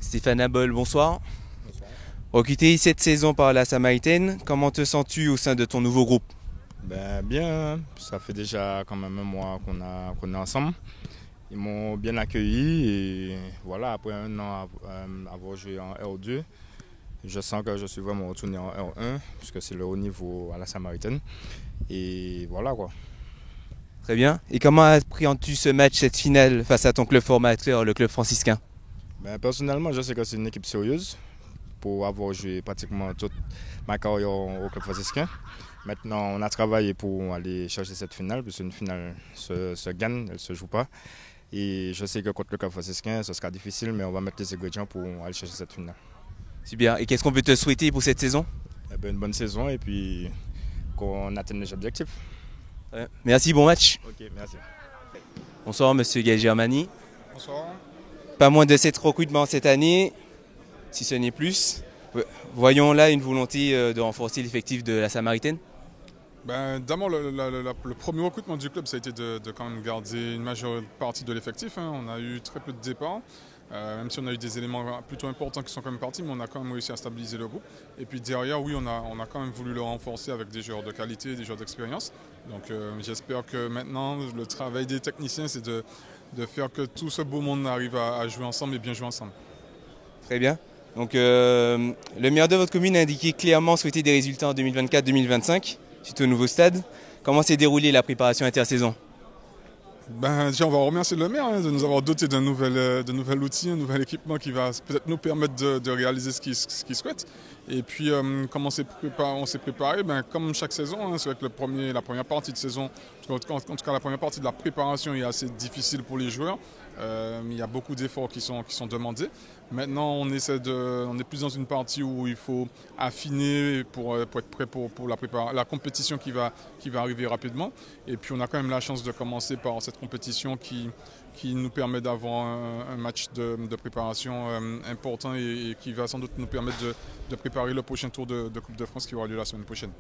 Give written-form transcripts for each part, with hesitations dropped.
Stéphane Abol, bonsoir. Bonsoir. Recruté cette saison par la Samaritaine, comment te sens-tu au sein de ton nouveau groupe? Bien, hein. Ça fait déjà quand même un mois qu'on est ensemble. Ils m'ont bien accueilli et voilà, après un an avoir joué en R2, je sens que je suis vraiment retourné en R1 puisque c'est le haut niveau à la Samaritaine. Et voilà quoi. Très bien. Et comment appréhendes-tu ce match, cette finale face à ton club formateur, le club franciscain? Personnellement, je sais que c'est une équipe sérieuse pour avoir joué pratiquement toute ma carrière au club franciscain. Maintenant, on a travaillé pour aller chercher cette finale, puisque une finale se gagne, elle ne se joue pas. Et je sais que contre le club franciscain, ce sera difficile, mais on va mettre les ingrédients pour aller chercher cette finale. Super. Et qu'est-ce qu'on peut te souhaiter pour cette saison? Une bonne saison et puis qu'on atteigne les objectifs. Merci, bon match. Ok, merci. Bonsoir, monsieur Gaël Germani. Bonsoir. Pas moins de 7 recrutements cette année, si ce n'est plus. Voyons là une volonté de renforcer l'effectif de la Samaritaine. D'abord, le premier recrutement du club, ça a été de quand même garder une majeure partie de l'effectif. On a eu très peu de départs, même si on a eu des éléments plutôt importants qui sont quand même partis, mais on a quand même réussi à stabiliser le groupe. Et puis derrière, oui, on a quand même voulu le renforcer avec des joueurs de qualité, des joueurs d'expérience. Donc j'espère que maintenant, le travail des techniciens, c'est de faire que tout ce beau monde arrive à jouer ensemble et bien jouer ensemble. Très bien. Donc le maire de votre commune a indiqué clairement souhaiter des résultats en 2024-2025 suite au nouveau stade. Comment s'est déroulée la préparation intersaison? Déjà, on va remercier le maire de nous avoir doté d'un nouvel outil, un nouvel équipement qui va peut-être nous permettre de réaliser ce qu'il souhaite. Et puis, comment on s'est préparé, comme chaque saison, c'est vrai que la première partie de saison, en tout cas la première partie de la préparation est assez difficile pour les joueurs. Il y a beaucoup d'efforts qui sont demandés. Maintenant, on est plus dans une partie où il faut affiner pour être prêt pour la compétition qui va arriver rapidement. Et puis, on a quand même la chance de commencer par cette compétition qui nous permet d'avoir un match de préparation important et qui va sans doute nous permettre de préparer le prochain tour de Coupe de France qui aura lieu la semaine prochaine.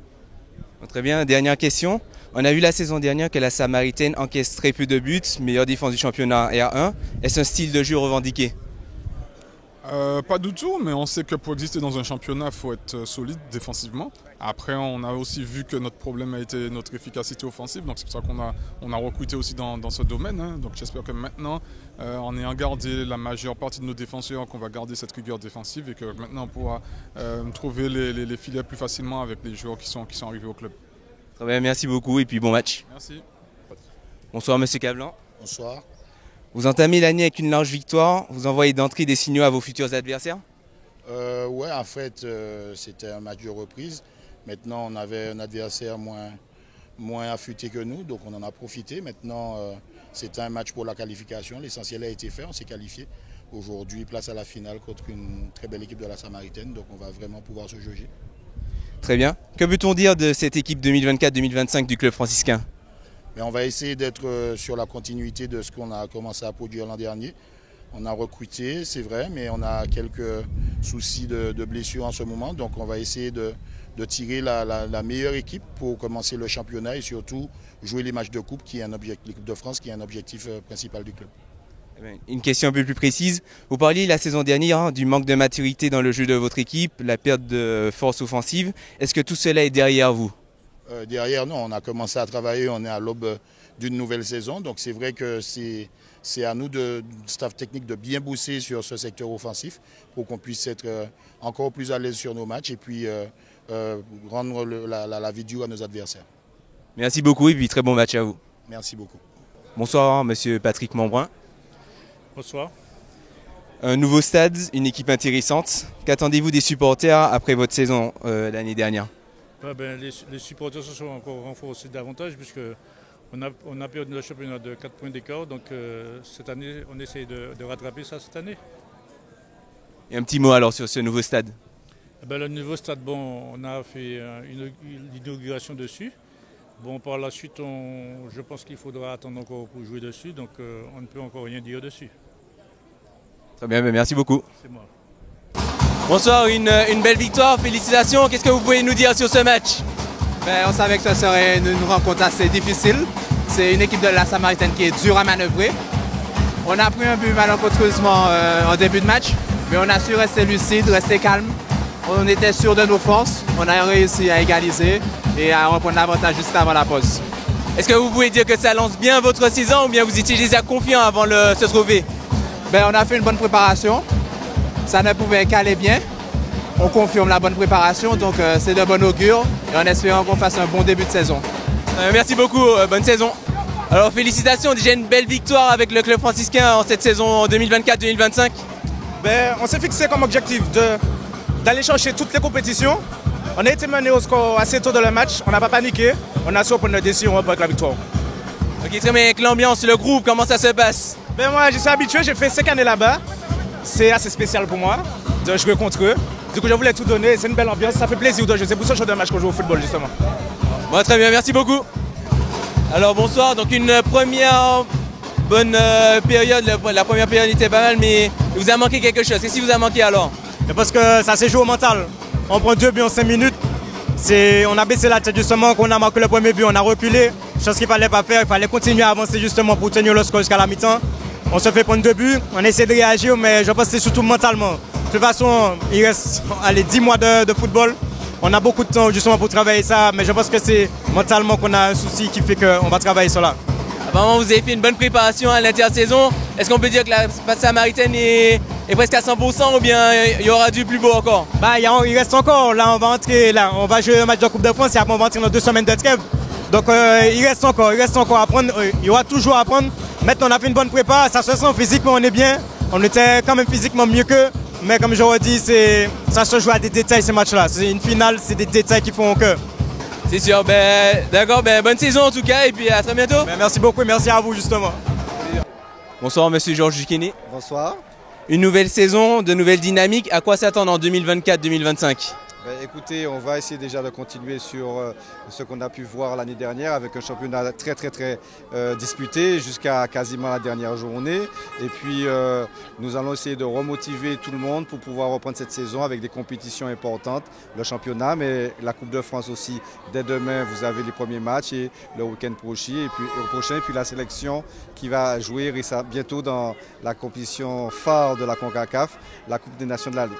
Très bien, dernière question. On a vu la saison dernière que la Samaritaine encaisse très peu de buts, meilleure défense du championnat R1. Est-ce un style de jeu revendiqué? Pas du tout, mais on sait que pour exister dans un championnat, il faut être solide défensivement. Après, on a aussi vu que notre problème a été notre efficacité offensive, donc c'est pour ça qu'on a recruté aussi dans ce domaine. Donc j'espère que maintenant, en ayant gardé la majeure partie de nos défenseurs, qu'on va garder cette rigueur défensive et que maintenant on pourra trouver les filets plus facilement avec les joueurs qui sont arrivés au club. Très bien, merci beaucoup et puis bon match. Merci. Bonsoir monsieur Cablan. Bonsoir. Vous entamez l'année avec une large victoire, vous envoyez d'entrée des signaux à vos futurs adversaires? Ouais, en fait, c'était un match de reprise. Maintenant, on avait un adversaire moins affûté que nous, donc on en a profité. Maintenant, c'était un match pour la qualification. L'essentiel a été fait, on s'est qualifié. Aujourd'hui, place à la finale contre une très belle équipe de la Samaritaine, donc on va vraiment pouvoir se jauger. Très bien. Que peut-on dire de cette équipe 2024-2025 du club franciscain? Mais on va essayer d'être sur la continuité de ce qu'on a commencé à produire l'an dernier. On a recruté, c'est vrai, mais on a quelques soucis de blessures en ce moment. Donc on va essayer de tirer la meilleure équipe pour commencer le championnat et surtout jouer les matchs de coupe, qui est un objectif, l'équipe de France, qui est un objectif principal du club. Une question un peu plus précise. Vous parliez la saison dernière du manque de maturité dans le jeu de votre équipe, la perte de force offensive. Est-ce que tout cela est derrière vous? Derrière, non, on a commencé à travailler, on est à l'aube d'une nouvelle saison. Donc c'est vrai que c'est à nous, staff technique, de bien bosser sur ce secteur offensif pour qu'on puisse être encore plus à l'aise sur nos matchs et puis rendre la vie dure à nos adversaires. Merci beaucoup et puis très bon match à vous. Merci beaucoup. Bonsoir monsieur Patrick Montbrun. Bonsoir. Un nouveau stade, une équipe intéressante. Qu'attendez-vous des supporters après votre saison l'année dernière? Les supporters se sont encore renforcés davantage puisqu'on a perdu le championnat de 4 points d'écart. Donc cette année, on essaie de rattraper ça cette année. Et un petit mot alors sur ce nouveau stade? Le nouveau stade, on a fait l'inauguration dessus. Par la suite, je pense qu'il faudra attendre encore pour jouer dessus. Donc on ne peut encore rien dire dessus. Très bien, merci beaucoup. C'est moi. Bonsoir, une belle victoire, félicitations. Qu'est-ce que vous pouvez nous dire sur ce match? On savait que ce serait une rencontre assez difficile. C'est une équipe de la Samaritaine qui est dure à manœuvrer. On a pris un but malencontreusement en début de match, mais on a su rester lucide, rester calme. On était sûr de nos forces, on a réussi à égaliser et à reprendre l'avantage juste avant la pause. Est-ce que vous pouvez dire que ça lance bien votre saison ou bien vous étiez déjà confiant avant de se trouver? On a fait une bonne préparation, ça ne pouvait qu'aller bien. On confirme la bonne préparation, donc c'est de bon augure et en espérant qu'on fasse un bon début de saison. Merci beaucoup, bonne saison. Alors félicitations, déjà une belle victoire avec le club franciscain en cette saison 2024-2025. On s'est fixé comme objectif d'aller chercher toutes les compétitions. On a été mené au score assez tôt dans le match, on n'a pas paniqué, on a su prendre notre décision avec la victoire. Ok, très bien, avec l'ambiance, le groupe, comment ça se passe? Moi je suis habitué, j'ai fait 5 années là-bas, c'est assez spécial pour moi de jouer contre eux. Du coup je voulais tout donner, c'est une belle ambiance, ça fait plaisir de jouer, c'est pour ça que je joue un match qu'on joue au football justement. Bon, très bien, merci beaucoup. Alors bonsoir, donc une première bonne période, la première période était pas mal, mais il vous a manqué quelque chose. Qu'est-ce qui vous a manqué alors? Parce que ça s'est joué au mental. On prend 2 buts en 5 minutes. On a baissé la tête justement, quand on a marqué le premier but, on a reculé. Chose qu'il ne fallait pas faire, il fallait continuer à avancer justement pour tenir le score jusqu'à la mi-temps. On se fait prendre 2 buts, on essaie de réagir, mais je pense que c'est surtout mentalement. De toute façon, il reste 10 mois de football. On a beaucoup de temps justement pour travailler ça, mais je pense que c'est mentalement qu'on a un souci qui fait qu'on va travailler sur là. Apparemment, vous avez fait une bonne préparation à l'intersaison. Est-ce qu'on peut dire que la passe samaritaine est presque à 100% ou bien il y aura du plus beau encore? Il reste encore. Là, on va jouer un match de Coupe de France et après on va entrer dans 2 semaines de trêve. Donc il reste encore à apprendre. Il y aura toujours à apprendre. Maintenant, on a fait une bonne prépa. Ça se sent physiquement, on est bien. On était quand même physiquement mieux qu'eux. Mais comme je vous dis, ça se joue à des détails ces matchs-là. C'est une finale, c'est des détails qui font que. C'est sûr, d'accord, bonne saison en tout cas et puis à très bientôt. Merci beaucoup et merci à vous justement. Bonsoir monsieur Georges Duquesne. Bonsoir. Une nouvelle saison, de nouvelles dynamiques, à quoi s'attendre en 2024-2025? Écoutez, on va essayer déjà de continuer sur ce qu'on a pu voir l'année dernière avec un championnat très disputé jusqu'à quasiment la dernière journée. Et puis nous allons essayer de remotiver tout le monde pour pouvoir reprendre cette saison avec des compétitions importantes, le championnat, mais la Coupe de France aussi. Dès demain, vous avez les premiers matchs et le week-end prochain et puis la sélection qui va jouer bientôt dans la compétition phare de la CONCACAF, la Coupe des Nations de la Ligue.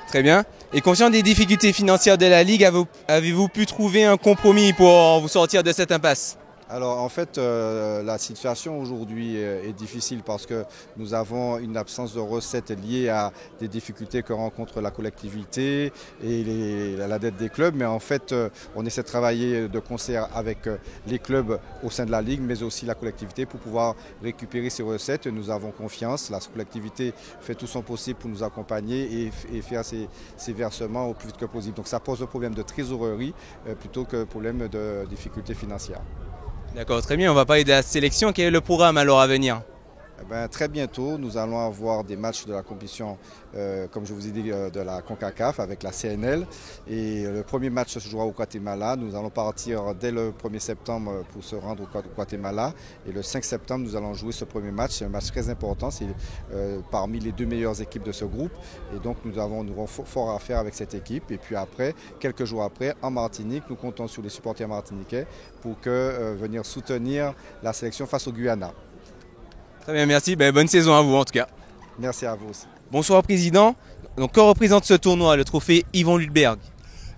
Très bien. Et conscient des difficultés financières de la Ligue, avez-vous pu trouver un compromis pour vous sortir de cette impasse? Alors en fait, la situation aujourd'hui est difficile parce que nous avons une absence de recettes liée à des difficultés que rencontre la collectivité et la dette des clubs. Mais en fait, on essaie de travailler de concert avec les clubs au sein de la Ligue, mais aussi la collectivité pour pouvoir récupérer ces recettes. Nous avons confiance. La collectivité fait tout son possible pour nous accompagner et faire ces versements au plus vite que possible. Donc ça pose un problème de trésorerie plutôt que problème de difficultés financières. D'accord, très bien. On va parler de la sélection. Quel est le programme alors à venir? Très bientôt, nous allons avoir des matchs de la compétition, comme je vous ai dit, de la CONCACAF avec la CNL. Et le premier match se jouera au Guatemala. Nous allons partir dès le 1er septembre pour se rendre au Guatemala. Et le 5 septembre, nous allons jouer ce premier match. C'est un match très important. C'est parmi les 2 meilleures équipes de ce groupe. Et donc, nous avons fort à faire avec cette équipe. Et puis après, quelques jours après, en Martinique, nous comptons sur les supporters martiniquais pour venir soutenir la sélection face au Guyana. Très bien, merci. Bonne saison à vous en tout cas. Merci à vous aussi. Bonsoir Président. Donc, que représente ce tournoi, le trophée Yvon Lundberg?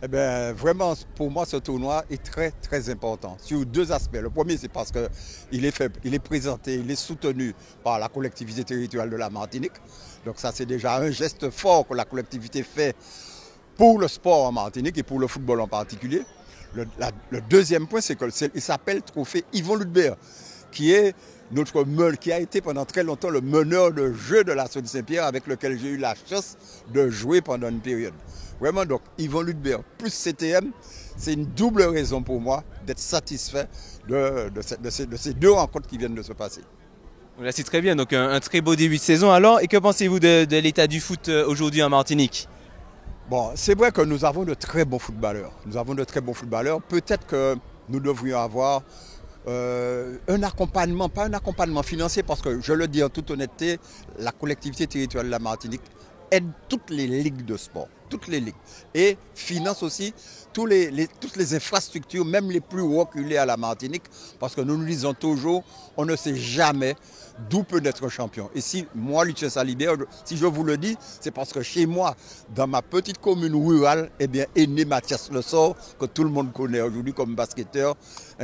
Vraiment, pour moi, ce tournoi est très important sur 2 aspects. Le premier, c'est parce qu'il est présenté, il est soutenu par la collectivité territoriale de la Martinique. Donc ça, c'est déjà un geste fort que la collectivité fait pour le sport en Martinique et pour le football en particulier. Le deuxième point, c'est qu'il s'appelle trophée Yvon Lundberg, qui a été pendant très longtemps le meneur de jeu de la Saône-Saint-Pierre avec lequel j'ai eu la chance de jouer pendant une période. Vraiment, donc, Yvon Lundberg plus CTM, c'est une double raison pour moi d'être satisfait de ces 2 rencontres qui viennent de se passer. Là, c'est très bien, donc un très beau début de saison alors. Et que pensez-vous de l'état du foot aujourd'hui en Martinique? Bon, c'est vrai que nous avons de très bons footballeurs. Peut-être que nous devrions avoir un accompagnement, pas un accompagnement financier, parce que je le dis en toute honnêteté, la collectivité territoriale de la Martinique aide toutes les ligues de sport. toutes les ligues et finance aussi toutes les infrastructures, même les plus reculées à la Martinique, parce que nous nous disons toujours, on ne sait jamais d'où peut naître un champion. Et si moi, Lucien Salibert, si je vous le dis, c'est parce que chez moi, dans ma petite commune rurale, eh bien, est né Mathias Le Sort, que tout le monde connaît aujourd'hui comme basketteur,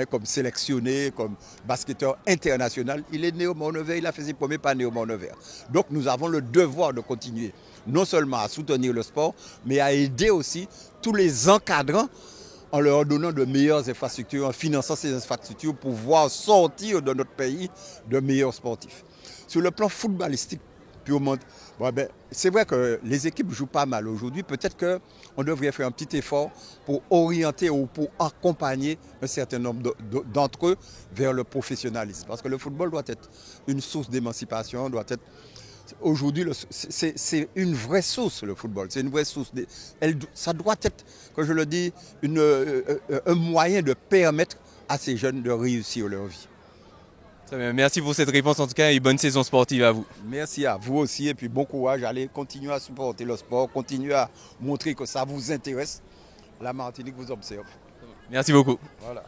comme sélectionné, comme basketteur international. Il est né au Mont-Nevers, il a fait ses premiers pas né au Mont-Nevers. Donc nous avons le devoir de continuer, non seulement à soutenir le sport, mais à aider aussi tous les encadrants en leur donnant de meilleures infrastructures, en finançant ces infrastructures pour voir sortir de notre pays de meilleurs sportifs. Sur le plan footballistique, purement, c'est vrai que les équipes jouent pas mal aujourd'hui. Peut-être qu'on devrait faire un petit effort pour orienter ou pour accompagner un certain nombre d'entre eux vers le professionnalisme. Parce que le football doit être une source d'émancipation, doit être... Aujourd'hui, c'est une vraie source, le football. C'est une vraie source. Ça doit être, comme je le dis, un moyen de permettre à ces jeunes de réussir leur vie. Merci pour cette réponse en tout cas et bonne saison sportive à vous. Merci à vous aussi et puis bon courage. Allez continuer à supporter le sport, continuer à montrer que ça vous intéresse. La Martinique vous observe. Merci beaucoup. Voilà.